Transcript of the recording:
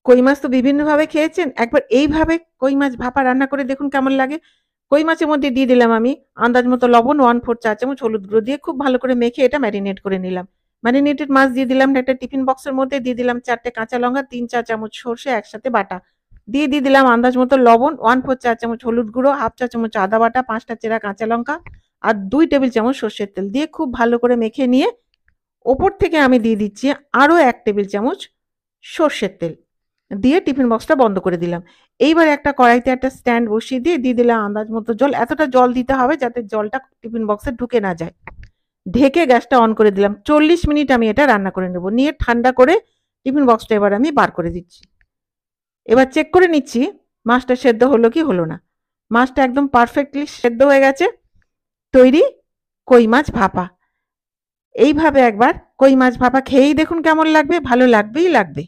কই মাছ তো বিভিন্নভাবে খেয়েছেন। একবার এইভাবে কই মাছ ভাপা রান্না করে দেখুন কেমন লাগে। কই মাছের মধ্যে দিয়ে দিলাম আমি আন্দাজ মতো লবণ, 1/4 চা চামচ হলুদ গুঁড়ো দিয়ে খুব ভালো করে মেখে এটা ম্যারিনেট করে নিলাম। ম্যারিনেটেড মাছ দিয়ে দিলাম একটা টিফিন বক্সের মধ্যে, দিয়ে দিলাম ৪ টে কাঁচা লঙ্কা, ৩ চা চামচ সরষে একসাথে বাটা। দিয়ে দিলাম আন্দাজ মতো লবণ, 1/4 চা চামচ হলুদ গুঁড়ো, 1/2 চা চামচ আদা বাটা, ৫ টা চেরা কাঁচা লঙ্কা আর ২ টেবিল চামচ সর্ষের তেল দিয়ে খুব ভালো করে মেখে নিয়ে ওপর থেকে আমি দিয়ে দিচ্ছি আরো ১ টেবিল চামচ সর্ষের তেল। দিয়ে টিফিন বক্সটা বন্ধ করে দিলাম। এইবার একটা কড়াইতে একটা স্ট্যান্ড বসিয়ে দিয়ে দিলাম আন্দাজ মতো জল। এতটা জল দিতে হবে যাতে জলটা টিফিন বক্সে ঢুকে না যায়। ঢেকে গ্যাসটা অন করে দিলাম। ৪০ মিনিট আমি এটা রান্না করে নেব। নিয়ে ঠান্ডা করে টিফিন বক্সটা এবার আমি বার করে দিচ্ছি। এবার চেক করে নিচ্ছি মাছটা সেদ্ধ হলো কি হলো না। মাছটা একদম পারফেক্টলি সেদ্ধ হয়ে গেছে। তৈরি কই মাছ ভাপা। এইভাবে একবার কই মাছ ভাপা খেয়েই দেখুন কেমন লাগবে, ভালো লাগবেই লাগবে।